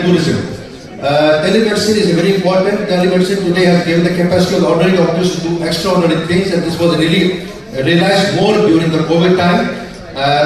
tourism. Telemedicine is very important. Telemedicine today has given the capacity of ordinary doctors to do extraordinary things, and this was really realized more during the COVID time.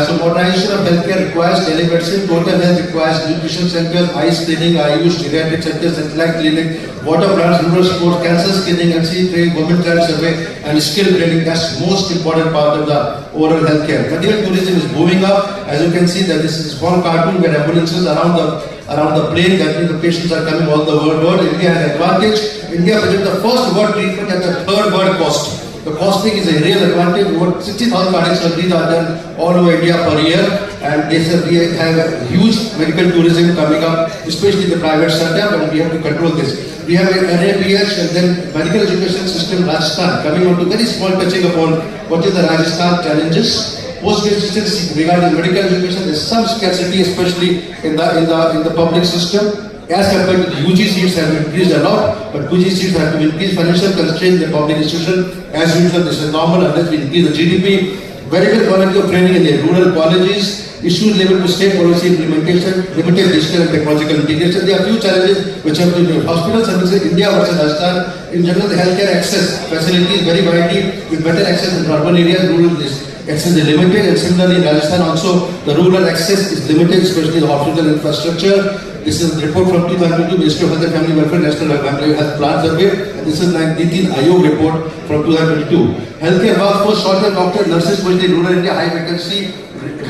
So modernization of healthcare requires telemedicine, total health requires nutrition centers, eye screening, IUs, geriatric centers, satellite clinic, water plants, rural sports, cancer screening, NC training, government child survey, and skill training. That's most important part of the overall healthcare. Medical tourism is moving up. As you can see, that this is a small cartoon where ambulances around the plane. That means the patients are coming all the world. India has advantage. India presents the first world treatment at the third world cost. The costing is a real advantage. Over 60,000 cardiac surgeries are done all over India per year, and they said we have a huge medical tourism coming up, especially in the private sector, and we have to control this. We have an NABH and then medical education system Rajasthan coming on to very small touching upon what is the Rajasthan challenges. Post-graduate regarding medical education, there is some scarcity, especially in the public system. As compared to the UG seats have increased a lot, but UG seats have to increase. Financial constraints in the public institution. As usual, this is normal unless we increase the GDP. Very good quality of training in the rural colleges. Issues related to state policy implementation, limited digital and technological integration. There are few challenges which have to do. Hospital services, India versus Rajasthan. In general, the healthcare access facilities very widely with better access in urban areas, rural access is limited, and similarly in Rajasthan also the rural access is limited, especially the hospital infrastructure. This is a report from 2022, Ministry of Health and Family Welfare, National Health Plan Survey, and this is 19 Ayog report from 2022. Healthcare workforce, shortage of doctors, nurses, especially in rural India, high vacancy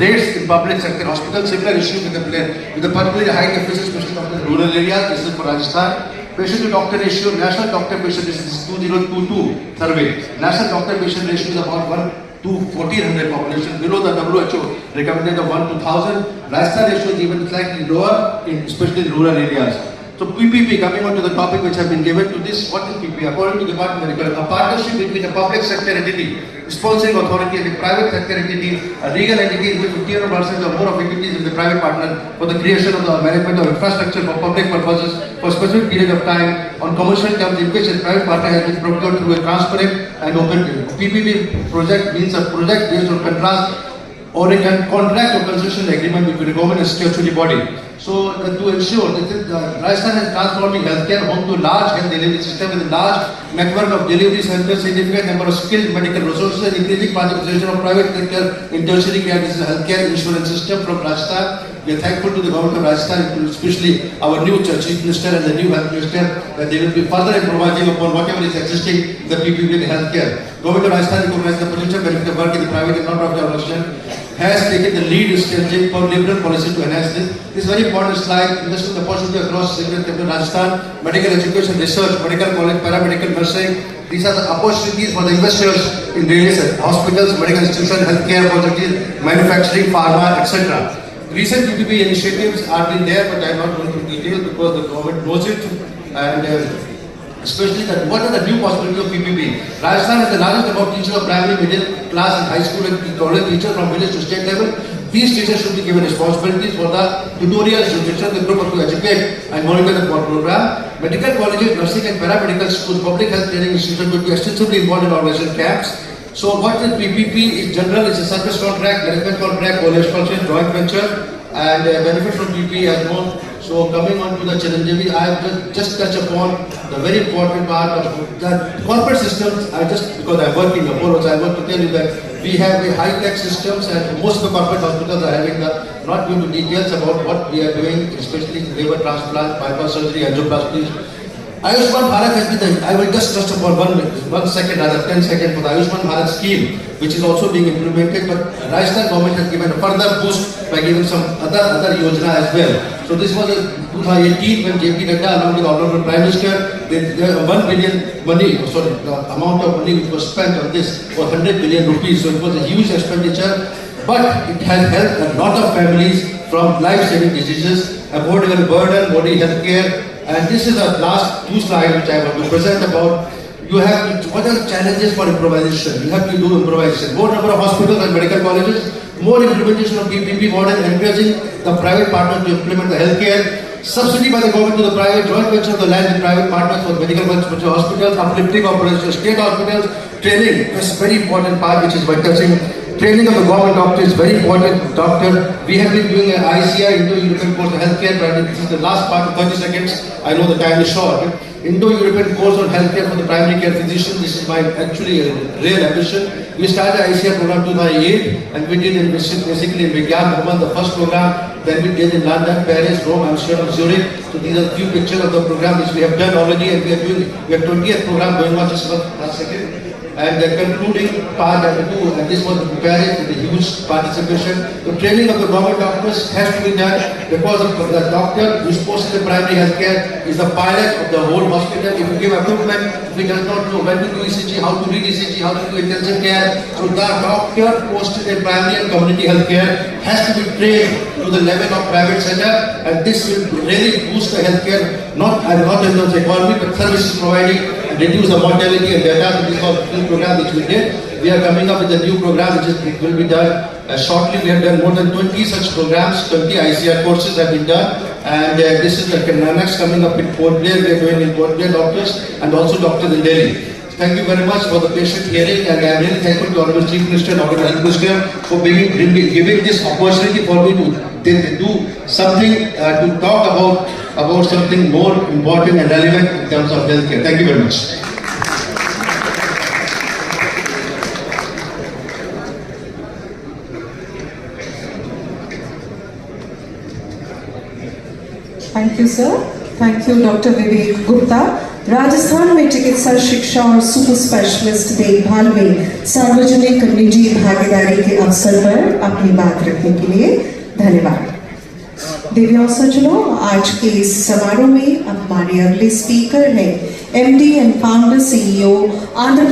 rates in public sector hospitals, similar issue with the particularly high deficit, especially in rural areas. This is for Rajasthan. Patient to doctor ratio, national doctor patient, this is 2022 survey. National doctor patient ratio is about 1 to 1400 population, below the WHO recommended of 1 to 1000. Rajasthan ratio is even slightly lower, especially in rural areas. So PPP, coming on to the topic which have been given to this, what is PPP? According to the Department of Medical, a partnership between a public sector entity, sponsoring authority, and a private sector entity, a legal entity in which 50% or more of entities in the private partner for the creation of the management of infrastructure for public purposes for a specific period of time on commercial terms in which a private partner has been procured through a transparent and open PPP project means a project based on contract or a contract or concession agreement between the government and statutory body. So to ensure that Rajasthan is transforming healthcare home to large health delivery system with a large network of delivery centers, significant number of skilled medical resources, and increasing participation of private sector in tertiary care. This is a healthcare insurance system from Rajasthan. We are thankful to the government of Rajasthan, especially our new Chief Minister and the new Health Minister, that they will be further improvising upon whatever is existing in the PPP in healthcare. Government of Rajasthan recognizes the potential benefit of work in the private and non-profit organization, has taken the lead in staging for liberal policy to enhance this. This very important slide investing the opportunity across segment of Rajasthan, medical education, research, medical college, paramedical nursing. These are the opportunities for the investors in various hospitals, medical institutions, healthcare opportunities, manufacturing, pharma, etc. Recent PPP initiatives are been there, but I am not going into detail because the government knows it, and especially that what are the new possibilities of PPP. Rajasthan has the largest amount of teachers of primary, middle class and high school and college teachers from village to state level. These teachers should be given responsibilities for the tutorials, nutrition, the group to educate and monitor the program. Medical colleges, nursing and paramedical schools, public health training institutions would be extensively involved in organization camps. So what is PPP in general is a service contract, management contract, collaboration, joint venture, and benefit from PPP as known. So coming on to the challenges, I have just touched upon the very important part of the corporate systems. Because I work in Apollo, I want to tell you that we have a high-tech systems, and most of the corporate hospitals are having not going to details about what we are doing, especially liver transplant, bypass surgery, angioplasty. Ayushman Bharat has been I will just touch upon 1 second, rather 10 seconds for the Ayushman Bharat scheme, which is also being implemented, but Rajasthan government has given a further boost by giving some other yojana as well. So this was in 2018 when JP Nadda along with the Honorable Prime Minister, the 1 billion money, the amount of money which was spent on this was 100 billion rupees. So it was a huge expenditure, but it has helped a lot of families from life-saving diseases, avoiding burden, body health care. And this is the last 2 slides which I want to present about. You have to, what are the challenges for improvisation? You have to do improvisation. More number of hospitals and medical colleges, more implementation of PPP model, encouraging the private partners to implement the healthcare, subsidy by the government to the private, joint venture of the land with private partners for medical hospitals, uplifting of state hospitals, training is very important part which is by touching training of the government doctor is very important. Doctor, we have been doing an ICR, Indo-European course on healthcare, but this is the last part of 30 seconds. I know the time is short. Indo-European course on healthcare for the primary care physician. This is my actually a real ambition. We started ICR program 2008 and we did it basically in Vigyan Bhavan, the first program. Then we did in London, Paris, Rome, Amsterdam, Zurich. So these are a few pictures of the program which we have done already, and we are doing. We have 20th program going on just last second. And the concluding part that we do, and this was preparing with a huge participation. The training of the government doctors has to be done because of the doctor who is posted in primary healthcare is the pilot of the whole hospital. If you give equipment, if he does not know when to do ECG, how to read ECG, how to do intensive care, so the doctor posted in primary and community healthcare has to be trained to the level of private sector, and this will really boost the healthcare, not in terms of economy, but services providing, and reduce the mortality and data. So this was the program which we did. We are coming up with a new program which will be done shortly. We have done more than 20 such programs, 20 ICR courses have been done, and this is the next coming up in Port Blair. We are doing in Port Blair doctors and also doctors in Delhi. Thank you very much for the patient hearing, and I am really thankful to Honorable Chief Minister and Honorable Health Minister for giving this opportunity for me to do something, to talk about something more important and relevant in terms of healthcare. Thank you very much. Thank you sir, thank you doctor Vivek Gupta. Rajasthan में चिकित्सा शिक्षा और super specialist देखभाल में सार्वजनिक निजी भागीदारी के अवसर पर अपनी बात रखने के लिए धन्यवाद। दिव्या सज्जनों, आज के इस समारोह में अब हमारे अगले स्पीकर हैं MD and founder CEO Andhra